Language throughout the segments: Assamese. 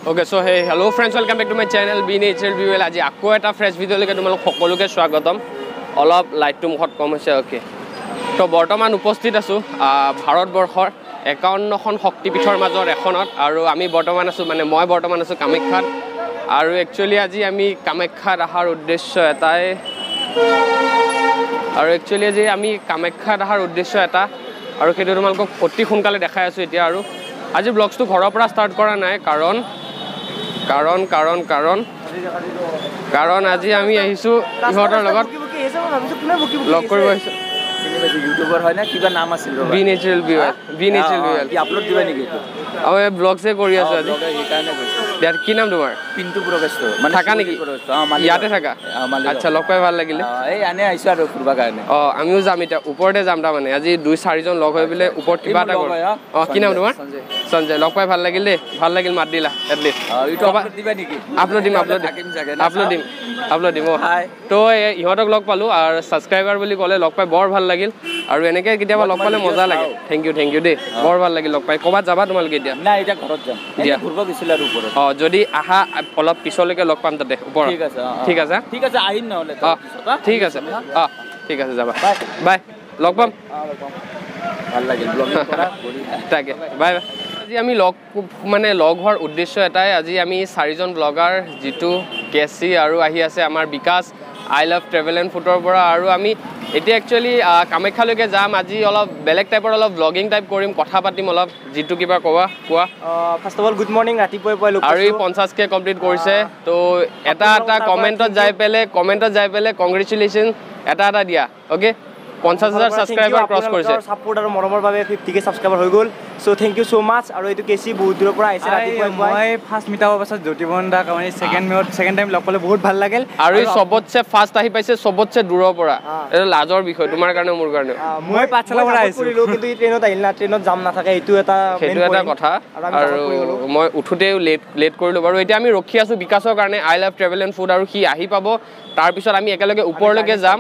Okay, so hey, hello friends, welcome back to my channel Be Natural Be Well. আজি আকৌ এটা ফ্ৰেছ ভিডিঅ' লৈকে তোমালোক সকলোকে স্বাগতম। অলপ লাইটটো মুখত কম হৈছে ওকে। তো বৰ্তমান উপস্থিত আছো ভাৰতবৰ্ষৰ 51খন শক্তিপীঠৰ মাজৰ এখনত আৰু আমি বৰ্তমান আছো মানে মই বৰ্তমান আছো কামাখ্যাত আৰু একচুয়ালি আজি আমি কামাখ্যাত আহাৰ উদ্দেশ্য এটাই আৰু সেইটো তোমালোকক অতি সোনকালে দেখাই আছো এতিয়া আৰু আজি ব্লগটো ঘৰৰ পৰা ষ্টাৰ্ট কৰা নাই কাৰণ আজি আমি আহিছো ইহঁতৰ লগত লগ কৰিব আহিছো ইউটিউবৰ হয় না কিবা নাম আছিল বি নেচাৰেল বি ৱেল কি আপলোড দিবা নেকি এটো আৰু এই ব্লগছে কৰি আছো আজি সেইকাৰণে কৈছো ইয়াৰ কি নাম তোমাৰ পিন্টু প্ৰকাশ্য মানে থাকা নেকি ইয়াতে থাকা আচ্ছা লগ পাই ভাল লাগিলে এই আনে আইছো আৰু ফুৰবা কাৰণে আমিও যাম এতিয়া ওপৰতে যাম তাৰ মানে আজি 2-4 জন লগ হৈ বিলে ওপৰত কিবা এটা কৰ কি নাম তোমাৰ সঞ্জয় লগ পাই ভাল লাগিলে ভাল লাগিল মাত দিলা এটলিষ্ট ইউটিউব আপলোড দিবা নেকি আপলোড দিম তো ইহঁতক লগ পালো আৰু সাবস্ক্ৰাইবাৰ বুলি ক'লে লগ পাই বৰ ভাল লাগিল আৰু এনেকৈ কেতিয়াবা লগ পালে মজা লাগে থেংক ইউ দেই বৰ ভাল লাগিল লগ পাই ক'বাত যাবা তোমালোকে এতিয়া না এটা ঘৰত যাম দিয়া ঘুৰব গৈছিল আৰু ওপৰত যদি আহা অলপ পিছলৈকে লগ পাম তাতে ওপৰত ঠিক আছে আহিন নহলে ঠিক আছে যাবা বাই লগ পাম ভাল লাগিল ব্লগিং কৰা তাকে বাই আজি আমি লগ হোৱাৰ উদ্দেশ্য এটাই আজি আমি 4 জন ব্লগাৰ যিটো কেচি আৰু আহি আছে আমাৰ বিকাশ আই লাভ ট্ৰেভেল এণ্ড ফুডৰ পৰা আৰু আমি এতিয়া একচুৱেলি কামাখ্যালৈকে যাম আজি অলপ বেলেগ টাইপৰ অলপ ব্লগিং টাইপ কৰিম কথা পাতিম অলপ যিটো কিবা কোৱা first of all good morning ৰাতিপুৱাই আৰু 50K কমপ্লিট কৰিছে তো এটা কমেণ্টত যাই পেলে কংগ্ৰেচুলেশ্যন এটা দিয়া অ'কে 50,000 সাবস্ক্ৰাইবাৰ ক্ৰস কৰিছে সাপোৰ্ট আৰু মৰমৰ বাবে 50K সাবস্ক্ৰাইবাৰ হৈ গল সো থ্যাংক ইউ সো মাচ আৰু এটো কেসি বহুত দূৰৰ পৰা আহিছে ৰাতিপুৱাই মই ফাৰ্স্ট মিটাবৰ পাছত জ্যোতিবন দা কামানি সেকেন্ড টাইম লগ পালে বহুত ভাল লাগিল আৰু সবতছে ফাৰ্স্ট আহি পাইছে সবতছে দূৰৰ পৰা এটা লাজৰ বিষয় তোমাৰ কাৰণে মোৰ কাৰণে মই পাছলা পৰা আহিছো কিন্তু ট্ৰেইনত আহিল না ট্ৰেইনত জাম নাথাকে এইটো এটা কথা আৰু মই উঠুতে লেট কৰিলো বাৰু এতিয়া আমি ৰখি আছো বিকাশৰ কাৰণে I love travel and food আৰু সি আহি পাব তাৰ পিছত আমি একেলগে ওপৰলৈকে যাম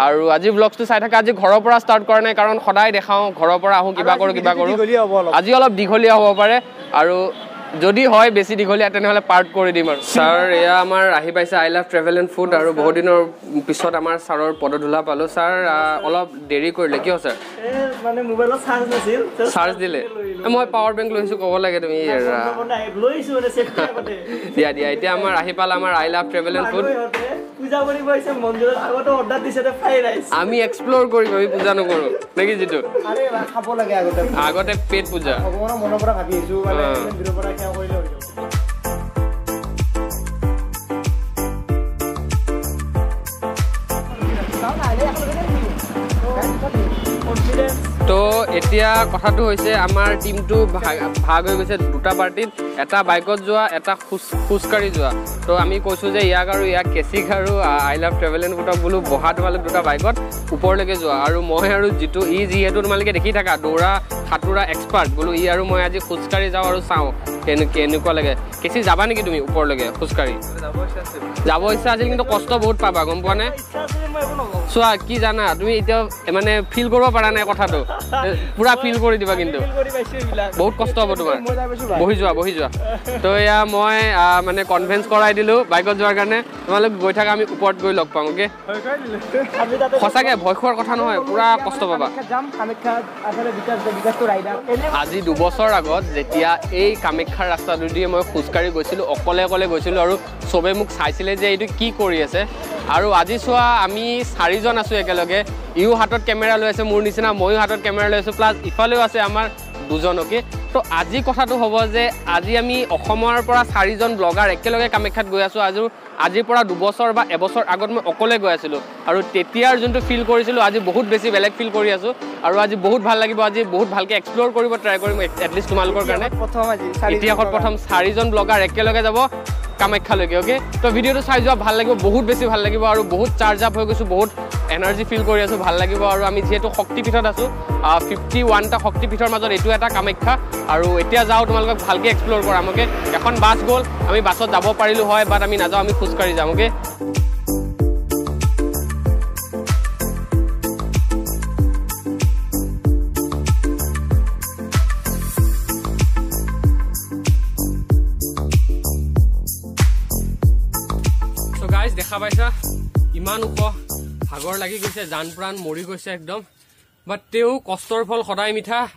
আৰু আজি ব্লগটো চাই থাকা আজি ঘৰৰ পৰা ষ্টাৰ্ট কৰা নাই কাৰণ সদায় দেখাও ঘৰৰ পৰা আহো কিবা কৰো আজি অলপ দীঘলীয়া হ'ব পাৰে আৰু যদি হয় বেছি দীঘলীয়া তেনেহলে পাৰ্ট কৰি দিম আৰু স্যাৰ এয়া আমাৰ আহি পাইছে I love travel and food আৰু বহুত দিনৰ পিছত আমাৰ ছাৰৰ পদধূলা পালো ছাৰ অলপ দেৰি কৰিলে কিয় ছাৰ মানে মোবাইলত চাৰ্জ নাছিল চাৰ্জ দিলে মই পাৱাৰ বেংক লৈছো ক'ব লাগে তুমি লৈছো মানে সেফটি আগতে দিয়া এতিয়া আমাৰ আহি পাল আমাৰ I love travel and food পূজা কৰিব আহিছে মন্দিৰত আগতে অৰ্ডাৰ দিছে ফ্ৰাইড ৰাইচ আমি এক্সপ্লোৰ কৰিম আমি পূজা নকৰো নেকি যিটো আৰে খাব লাগে আগতে পেট পূজা ভগৱানৰ মনৰ পৰা ভাবি আহিছো মানে ভিডিঅ' পৰা সেৱা কৰিলে হৈ যাব তো এতিয়া কথাটো হৈছে আমাৰ টিমটো ভাগ হৈ গৈছে দুটা পাৰ্টিত এটা বাইকত যোৱা এটা খোজকাঢ়ি যোৱা তো আমি কৈছো যে ইয়াক কেচিক আৰু আই লাভ ট্ৰেভেল এণ্ড ফুডক বোলো বহা তোমালোক দুটা বাইকত ওপৰলৈকে যোৱা আৰু মই আৰু যিহেতু তোমালোকে দেখি থাকা দৌৰা সাঁতোৰা এক্সপাৰ্ট বোলো আৰু মই আজি খোজকাঢ়ি যাওঁ আৰু চাওঁ কেনেকুৱা লাগে কেচি যাবা নেকি তুমি ওপৰলৈকে খোজকাঢ়ি যাব ইচ্ছা আছিল কিন্তু কষ্ট বহুত পাবা গম পোৱা নে চোৱা কি জানা তুমি এতিয়া মানে ফিল কৰিব পৰা নাই কথাটো পুৰা ফিল কৰি দিবা কিন্তু বহুত কষ্ট হ'ব তোমাৰ বহি যোৱা তো এয়া মই মানে কনভেন্স কৰাই দিলো বাইকত যোৱাৰ কাৰণে তোমালোক গৈ থাকা আমি ওপৰত গৈ লগ পাম অ'কে সঁচাকে ভয় খোৱাৰ কথা নহয় পুৰা কষ্ট পাবা আজি 2 বছৰ আগত যেতিয়া এই কামাখ্যাৰ ৰাস্তাটোদি মই খোজকাঢ়ি গৈছিলোঁ অকলে গৈছিলোঁ আৰু চবে মোক চাইছিলে যে এইটো কি কৰি আছে আৰু আজি চোৱা আমি 4 জন আছো একেলগে ইও হাতত কেমেৰা লৈ আছে মোৰ নিচিনা ময়ো হাতত কেমেৰা লৈ আছো প্লাছ ইফালেও আছে আমাৰ দুজনকে তো আজি কথাটো হ'ব যে আজি আমি অসমৰ পৰা 4 জন ব্লগাৰ একেলগে কামাখ্যাত গৈ আছো আজিৰ পৰা 2 বছৰ বা এবছৰ আগত মই অকলে গৈ আছিলোঁ আৰু তেতিয়াৰ যোনটো ফিল কৰিছিলোঁ আজি বহুত বেছি বেলেগ ফিল কৰি আছো আৰু আজি বহুত ভাল লাগিব আজি বহুত ভালকৈ এক্সপ্ল'ৰ কৰিব ট্ৰাই কৰিম এটলিষ্ট তোমালোকৰ কাৰণে ইতিহাসত প্ৰথম 4 জন ব্লগাৰ একেলগে যাব কামাখ্যালৈকে অ'কে তো ভিডিঅ'টো চাই যোৱা ভাল লাগিব বহুত বেছি ভাল লাগিব আৰু বহুত চাৰ্জ আপ হৈ গৈছোঁ বহুত এনাৰ্জি ফিল কৰি আছোঁ ভাল লাগিব আৰু আমি যিহেতু শক্তিপীঠত আছোঁ 51টা শক্তিপীঠৰ মাজত এইটো এটা কামাখ্যা আৰু এতিয়া যাওঁ তোমালোকক ভালকৈ এক্সপ্ল'ৰ কৰাম অ'কে এখন বাছ গ'ল আমি বাছত যাব পাৰিলোঁ হয় বাট আমি নাযাওঁ আমি খোজকাঢ়ি যাম অ'কে গাইজ দেখা পাইছা ইমান ওখ ভাগৰ লাগি গৈছে জান প্ৰাণ মৰি গৈছে একদম বাট তেও কষ্টৰ ফল সদায়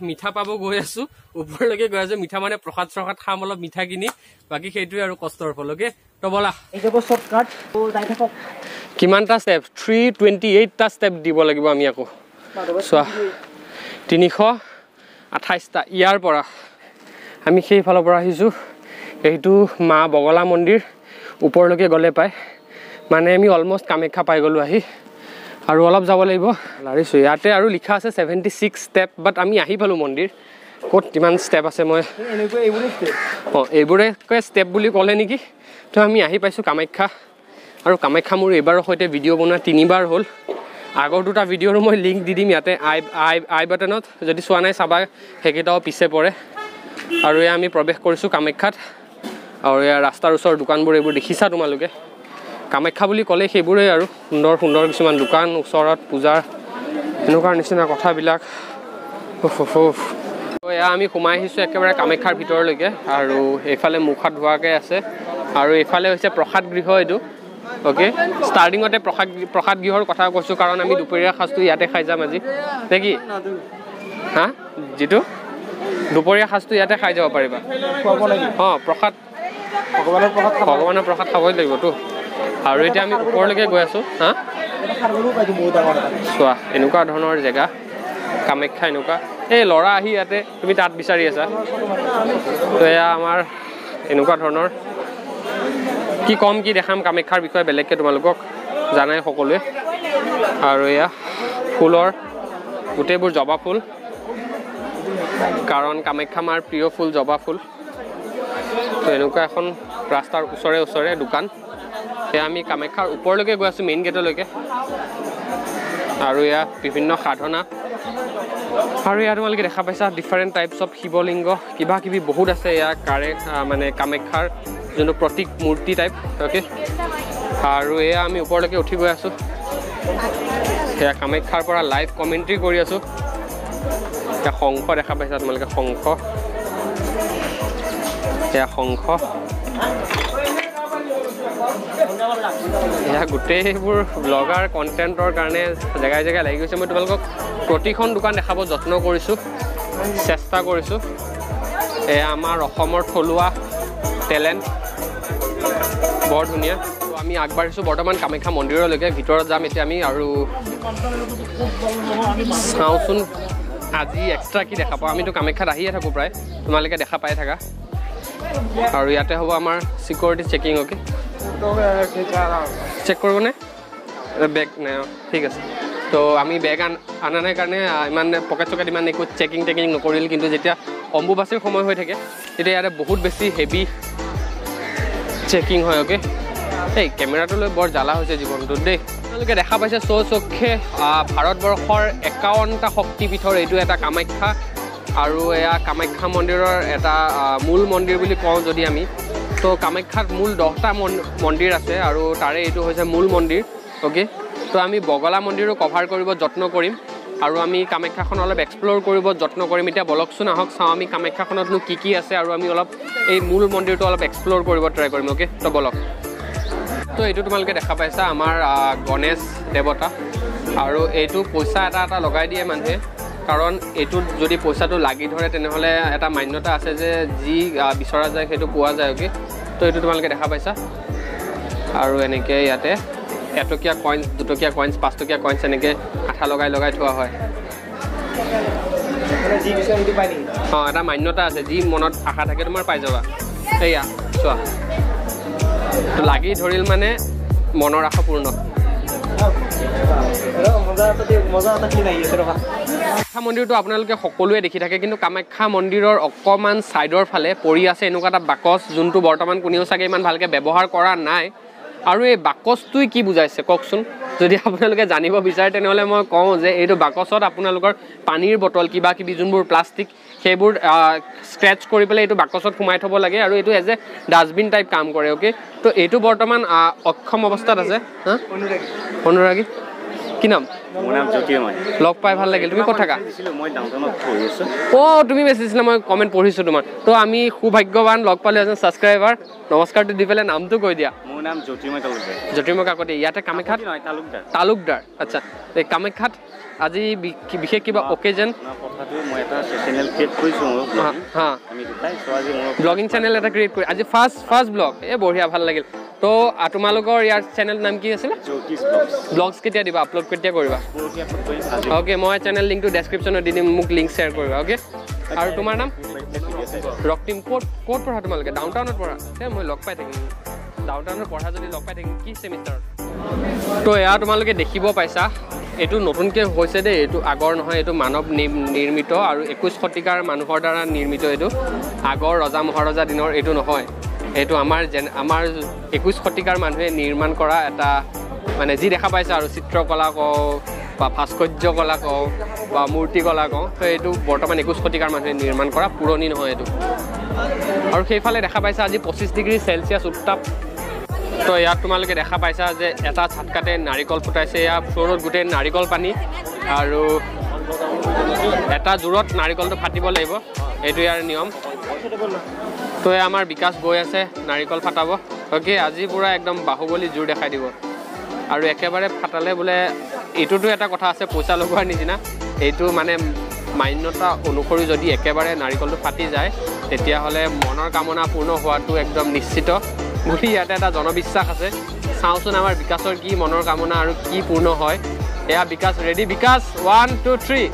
মিঠা পাব গৈ আছো ওপৰলৈকে গৈ আছো মিঠা মানে প্ৰসাদ খাম অলপ মিঠা কিনি বাকি সেইটোৱে আৰু কষ্টৰ ফল ওকে তো বলা কিমানটা ষ্টেপ 328টা ষ্টেপ দিব লাগিব আমি আকৌ চোৱা 328টা ইয়াৰ পৰা আমি সেই ফালৰ পৰা আহিছো এইটো মা বগলা মন্দিৰ ওপৰলৈকে গলে পায় মানে আমি অলমোষ্ট কামাখ্যা পাই গলো আহি আৰু অলপ যাব লাগিব লাৰিছো ইয়াতে আৰু লিখা আছে 76 ষ্টেপ বাট আমি আহি পালো মন্দিৰ ক'ত কিমান ষ্টেপ আছে মই এইবোৰে ষ্টেপ বুলি ক'লে নেকি তো আমি আহি পাইছো কামাখ্যা আৰু কামাখ্যা মোৰ এইবাৰৰ সৈতে ভিডিঅ' বনোৱা 3বাৰ হ'ল আগৰ দুটা ভিডিঅ'ৰ মই লিংক দি দিম ইয়াতে আই বাটনত যদি চোৱা নাই চাবা সেইকেইটাও পিছে পৰে আৰু এয়া আমি প্ৰৱেশ কৰিছো কামাখ্যাত আৰু এয়া ৰাস্তাৰ ওচৰৰ দোকানবোৰ এইবোৰ দেখিছা তোমালোকে কামাখ্যা বুলি ক'লে সেইবোৰেই আৰু সুন্দৰ সুন্দৰ কিছুমান দোকান ওচৰত পূজাৰ এনেকুৱা নিচিনা কথাবিলাক এয়া আমি সোমাই আহিছোঁ একেবাৰে কামাখ্যাৰ ভিতৰলৈকে আৰু এইফালে মুখ হাত ধোৱাকৈ আছে আৰু এইফালে হৈছে প্ৰসাদ গৃহ এইটো অ'কে ষ্টাৰ্টিঙতে প্ৰসাদ গৃহৰ কথা কৈছোঁ কাৰণ আমি দুপৰীয়া সাঁজটো ইয়াতে খাই যাম আজি নে কি হা যিটো দুপৰীয়া সাঁজটো ইয়াতে খাই যাব পাৰিবা অঁ প্ৰসাদ ভগৱানৰ প্ৰসাদ খাবই লাগিবতো আৰু এতিয়া আমি ওপৰলৈকে গৈ আছোঁ হা চোৱা এনেকুৱা ধৰণৰ জেগা কামাখ্যা এনেকুৱা এই ল'ৰা আহি ইয়াতে তুমি তাত বিচাৰি আছা তো এয়া আমাৰ এনেকুৱা ধৰণৰ কি কম কি দেখাম কামাখ্যাৰ বিষয়ে বেলেগকৈ তোমালোকক জানাই সকলোৱে আৰু এয়া ফুলৰ গোটেইবোৰ জবা ফুল কাৰণ কামাখ্যা মাৰ প্ৰিয় ফুল জবা ফুল তো এনেকুৱা এখন ৰাস্তাৰ ওচৰে দোকান এয়া আমি কামাখ্যাৰ ওপৰলৈকে গৈ আছোঁ মেইন গেটলৈকে আৰু এয়া বিভিন্ন সাধনা আৰু ইয়াত তোমালোকে দেখা পাইছা ডিফাৰেণ্ট টাইপছ অফ শিৱলিংগ কিবা কিবি বহুত আছে এয়া মানে কামাখ্যাৰ যোনটো প্ৰতীক মূৰ্তি টাইপ অ'কে আৰু এয়া আমি ওপৰলৈকে উঠি গৈ আছোঁ সেয়া কামাখ্যাৰ পৰা লাইভ কমেণ্ট্ৰি কৰি আছোঁ এয়া শংখ দেখা পাইছা তোমালোকে শংখ এয়া শংখ এয়া গোটেইবোৰ ব্লগাৰ কণ্টেণ্টৰ কাৰণে জেগাই লাগি গৈছে মই তোমালোকক প্ৰতিখন দোকান দেখাব যত্ন কৰিছোঁ চেষ্টা কৰিছোঁ এয়া আমাৰ অসমৰ থলুৱা টেলেণ্ট বৰ ধুনীয়া আমি আগবাঢ়িছোঁ বৰ্তমান কামাখ্যা মন্দিৰলৈকে ভিতৰত যাম এতিয়া আমি আৰু চাওঁচোন আজি এক্সট্ৰা কি দেখা পাওঁ আমিতো কামাখ্যাত আহিয়ে থাকোঁ প্ৰায় তোমালোকে দেখা পাই থাকা আৰু ইয়াতে হ'ব আমাৰ চিকিউৰিটি চেকিং অ'কে চেক কৰিবনে বেগ নাই ঠিক আছে তো আমি বেগ আনা নাই কাৰণে ইমান পকেট চকেট ইমান একো চেকিং নকৰিল কিন্তু যেতিয়া অম্বুবাচীৰ সময় হৈ থাকে তেতিয়া ইয়াতে বহুত বেছি হেভি চেকিং হয় অ'কে এই কেমেৰাটোলৈ বৰ জ্বালা হৈছে জীৱনটোত দেই আপোনালোকে দেখা পাইছে চৌচক্ষে ভাৰতবৰ্ষৰ 51টা শক্তিপীঠৰ এইটো এটা কামাখ্যা আৰু এয়া কামাখ্যা মন্দিৰৰ এটা মূল মন্দিৰ বুলি কওঁ যদি আমি তো কামাখ্যাত মূল 10টা মন্দিৰ আছে আৰু তাৰে এইটো হৈছে মূল মন্দিৰ অ'কে তো আমি বগলা মন্দিৰো কভাৰ কৰিব যত্ন কৰিম আৰু আমি কামাখ্যাখন অলপ এক্সপ্ল'ৰ কৰিব যত্ন কৰিম এতিয়া বলকচোন আহক চাওঁ আমি কামাখ্যাখনতনো কি আছে আৰু আমি অলপ এই মূল মন্দিৰটো অলপ এক্সপ্ল'ৰ কৰিব ট্ৰাই কৰিম অ'কে তো বলক তো এইটো তোমালোকে দেখা পাইছা আমাৰ গণেশ দেৱতা আৰু এইটো পইচা এটা লগাই দিয়ে মানুহে কাৰণ এইটোত যদি পইচাটো লাগি ধৰে তেনেহ'লে এটা মান্যতা আছে যে যি বিচৰা যায় সেইটো পোৱা যায় অ'কে তো এইটো তোমালোকে দেখা পাইছা আৰু এনেকৈ ইয়াতে 1 টকীয়া কইনছ 2 টকীয়া কইনছ 5 টকীয়া কইনছ এনেকৈ আঠা লগাই থোৱা হয় অঁ এটা মান্যতা আছে যি মনত আশা থাকে তোমাৰ পাই যাবা সেয়া চোৱা তো লাগি ধৰিল মানে মনৰ আশা পূৰ্ণ কামাখ্যা মন্দিৰটো আপোনালোকে সকলোৱে দেখি থাকে কিন্তু কামাখ্যা মন্দিৰৰ অকণমান ছাইডৰ ফালে পৰি আছে এনেকুৱা এটা বাকচ যোনটো বৰ্তমান কোনেও চাগে ইমান ভালকৈ ব্যৱহাৰ কৰা নাই আৰু এই বাকচটোৱে কি বুজাইছে কওকচোন যদি আপোনালোকে জানিব বিচাৰে তেনেহ'লে মই কওঁ যে এইটো বাকচত আপোনালোকৰ পানীৰ বটল কিবা কিবি যোনবোৰ প্লাষ্টিক সেইবোৰ স্ক্ৰেচ কৰি পেলাই এইটো বাকচত সোমাই থ'ব লাগে আৰু এইটো এজ এ ডাষ্টবিন টাইপ কাম কৰে অ'কে তো এইটো বৰ্তমান অক্ষম অৱস্থাত আছে হা অনুৰাগী কি নাম? মোৰ নাম জ্যোতিৰ্ময়। লগ পাই ভাল লাগিল। তুমি ক'ত থাকা? মই ডাউনটাউনত পঢ়ি আছোঁ। তুমি মেছেজ মই কমেণ্ট পঢ়িছোঁ তোমাৰ। তো আমি সুভাগ্যৱান লগ পালোঁ এজন ছাবস্ক্ৰাইবাৰ। নমস্কাৰটো দি পেলাই নামটো কৈ দিয়া। মোৰ নাম জ্যোতিৰ্ময় তালুকদাৰ। জ্যোতিৰ্ময় কাকতি। ইয়াতে কামাখ্যাত তালুকদাৰ। আচ্ছা, এই কামাখ্যাত আজি বিশেষ কিবা অকেজন? কথাটো মই এটা চেনেল ক্ৰিয়েট কৰিছোঁ মোৰ। হা, আমি দুটাই আজি মোৰ ব্লগিং চেনেল এটা ক্ৰিয়েট কৰি আজি ফাৰ্ষ্ট ব্লগ। বঢ়িয়া, ভাল লাগিল। তো তোমালোকৰ ইয়াৰ চেনেল নাম কি আছিলে? জ্যোতিষ ব্লগছ কেতিয়া দিবা? আপলোড কেতিয়া কৰিবা? অ'কে, মই চেনেল লিংকটো ডেছক্ৰিপশ্যনত দি দিম, মোক লিংক শ্বেয়াৰ কৰিবা। অ'কে, আৰু তোমাৰ নাম? ৰক্তিম। ক'ত পঢ়া তোমালোকে? ডাউনটাউনত পঢ়া? মই লগ পাই থাকিম। ডাউনটাউনত পঢ়া যদি লগ পাই থাকিম। কি ছেমিষ্টাৰত? তো এয়া তোমালোকে দেখিব পাইছা, এইটো নতুনকৈ হৈছে দেই। এইটো আগৰ নহয়, এইটো মানৱ নিৰ্মিত আৰু 21 শতিকাৰ মানুহৰ দ্বাৰা নিৰ্মিত। এইটো আগৰ ৰজা মহাৰজা দিনৰ এইটো নহয়। এইটো আমাৰ 21 শতিকাৰ মানুহে নিৰ্মাণ কৰা এটা, মানে যি দেখা পাইছে আৰু চিত্ৰকলা কওঁ বা ভাস্কৰ্য কলা কওঁ বা মূৰ্তিকলা কওঁ, তো এইটো বৰ্তমান 21 শতিকাৰ মানুহে নিৰ্মাণ কৰা, পুৰণি নহয় এইটো। আৰু সেইফালে দেখা পাইছা আজি 25 ডিগ্ৰী চেলচিয়াছ উত্তাপ। তো ইয়াত তোমালোকে দেখা পাইছা যে এটা ঝাটকাতে নাৰিকল ফুটাইছে। ইয়াৰ ফ্ল'ৰত গোটেই নাৰিকল পানী, আৰু এটা জোৰত নাৰিকলটো ফাটিব লাগিব, এইটো ইয়াৰ নিয়ম। তো আমাৰ বিকাশ গৈ আছে নাৰিকল ফাটাব। অ'কে, আজি পূৰা একদম বাহুবলী জোৰ দেখাই দিব। আৰু একেবাৰে ফাটালে বোলে, এইটোতো এটা কথা আছে পইচা লগোৱাৰ নিচিনা। এইটো মানে মান্যতা অনুসৰি যদি একেবাৰে নাৰিকলটো ফাটি যায়, তেতিয়াহ'লে মনৰ কামনা পূৰ্ণ হোৱাটো একদম নিশ্চিত বুলি ইয়াতে এটা জনবিশ্বাস আছে। চাওঁচোন আমাৰ বিকাশৰ কি মনৰ কামনা আৰু কি পূৰ্ণ হয়। এয়া বিকাশ ৰেডি। বিকাশ 1 2 3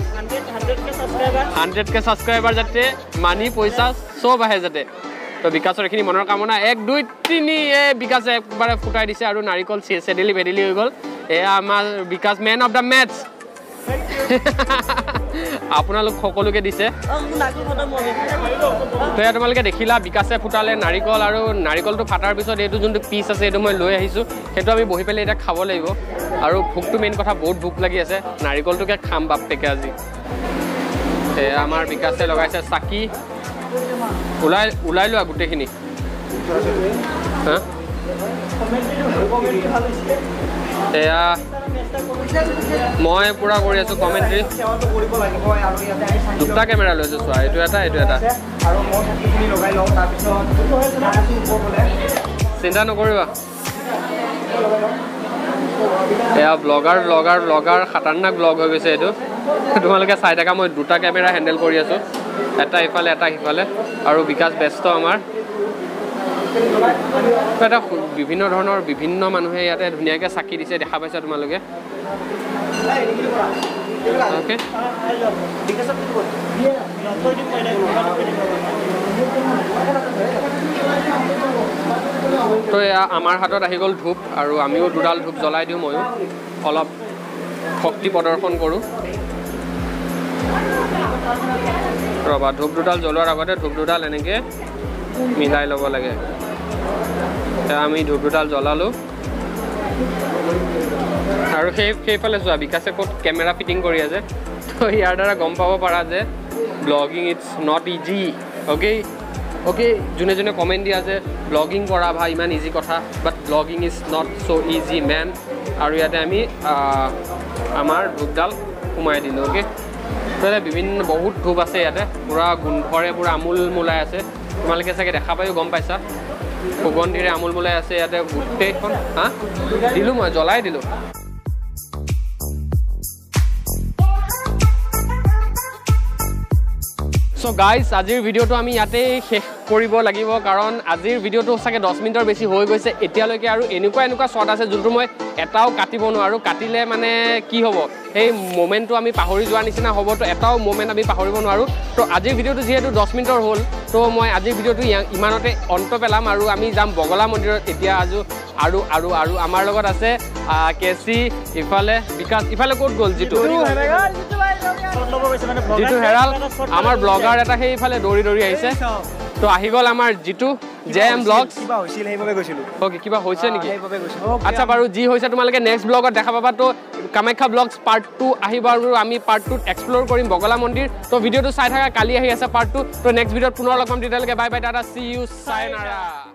100K ছাবস্ক্ৰাইবাৰ যাতে মানি পইচা চব আহে যাতে। তো বিকাশৰ এইখিনি মনৰ কামনা। 1 2 3 বিকাশে একবাৰে ফুটাই দিছে আৰু নাৰিকল চেডেলি বেডেলি হৈ গ'ল। এয়া আমাৰ বিকাশ মেন অফ দ্য মেটছ। আপোনালোক সকলোকে দিছে। তো এয়া তোমালোকে দেখিলা বিকাশে ফুটালে নাৰিকল, আৰু নাৰিকলটো ফাটাৰ পিছত এইটো যোনটো পিচ আছে এইটো মই লৈ আহিছোঁ। সেইটো আমি বহি পেলাই এতিয়া খাব লাগিব। আৰু ভোকটো মেইন কথা, বহুত ভোক লাগি আছে। নাৰিকলটোকে খাম বাপেকে আজি। এয়া আমাৰ বিকাশে লগাইছে চাকি। ওলাই লোৱা গোটেইখিনি। হা, এয়া মই পূৰা কৰি আছোঁ কমেণ্ট্ৰি। দুটা কেমেৰা লৈছোঁ, চোৱা, এইটো এটা এইটো এটা। চিন্তা নকৰিবা। এয়া ব্লগাৰ খাতাৰনাক ব্লগ হৈ গৈছে এইটো। তোমালোকে চাই থাকা। মই দুটা কেমেৰা হেণ্ডেল কৰি আছোঁ, এটা ইফালে এটা সিফালে। আৰু বিকাশ ব্যস্ত আমাৰ। এটা বিভিন্ন ধৰণৰ বিভিন্ন মানুহে ইয়াতে ধুনীয়াকৈ চাকি দিছে, দেখা পাইছা তোমালোকে। অ'কে, তো এয়া আমাৰ হাতত আহি গ'ল ধূপ, আৰু আমিও দুডাল ধূপ জ্বলাই দিওঁ। ময়ো অলপ শক্তি প্ৰদৰ্শন কৰোঁ। ৰ'বা, ধূপ দুডাল জ্বলোৱাৰ আগতে ধূপ দুডাল এনেকৈ মিলাই ল'ব লাগে। আমি ধূপ দুডাল জ্বলালোঁ। আৰু সেইফালে চোৱা, বিকাশে ক'ত কেমেৰা ফিটিং কৰি আছে। তো ইয়াৰ দ্বাৰা গম পাব পাৰা যে blogging it's not easy. Okay, যোনে যোনে কমেণ্ট দিয়া যে ব্লগিং কৰা ভাই ইমান ইজি কথা, but blogging is not so' easy man. আৰু ইয়াতে আমি আমাৰ ধূপডাল সোমাই দিলোঁ। অ'কে, তো বহুত ধূপ আছে ইয়াতে, পূৰা গোন্ধৰে পূৰা আমোল মোলাই আছে। তোমালোকে চাগে দেখা পায়ো গম পাইছা, সুগন্ধিৰে আমোল মোলাই আছে ইয়াতে গোটেইখন। হা, দিলোঁ, মই জ্বলাই দিলোঁ। চ' গাইজ, আজিৰ ভিডিঅ'টো আমি ইয়াতেই শেষ কৰিব লাগিব, কাৰণ আজিৰ ভিডিঅ'টো চাগে 10 মিনিটৰ বেছি হৈ গৈছে এতিয়ালৈকে। আৰু এনেকুৱা শ্বট আছে যোনটো মই এটাও কাটিব নোৱাৰোঁ। কাটিলে মানে কি হ'ব, সেই মোমেণ্টটো আমি পাহৰি যোৱাৰ নিচিনা হ'ব। তো এটাও মোমেণ্ট আমি পাহৰিব নোৱাৰোঁ। তো আজিৰ ভিডিঅ'টো যিহেতু 10 মিনিটৰ হ'ল, তো মই আজিৰ ভিডিঅ'টো ইমানতে অন্ত পেলাম, আৰু আমি যাম বগলা মন্দিৰত এতিয়া। আৰু আমাৰ লগত আছে কেচি, ইফালে বিকাশ, ইফালে ক'ত গ'ল জিতু হেৰাল, আমাৰ ব্লগাৰ এটা সেইফালে দৌৰি আহিছে। তো আহি গ'ল আমাৰ জিতু JM ব্লগছ। অ'কে, কিবা হৈছে নেকি? আচ্ছা বাৰু, যি হৈছে তোমালোকে নেক্সট ব্লগত দেখা পাবা। তো কামাখ্যা ব্লগছ পাৰ্ট 2 আহিব, আৰু আমি পাৰ্ট 2ত এক্সপ্ল'ৰ কৰিম বগলা মন্দিৰ। তো ভিডিঅ'টো চাই থাকা, কালি আহি আছে পাৰ্ট 2। তো নেক্সট ভিডিঅ'ত পুনৰ লগ পাম। তেতিয়ালৈকে bye bye, tata, see you, চায়নাৰা।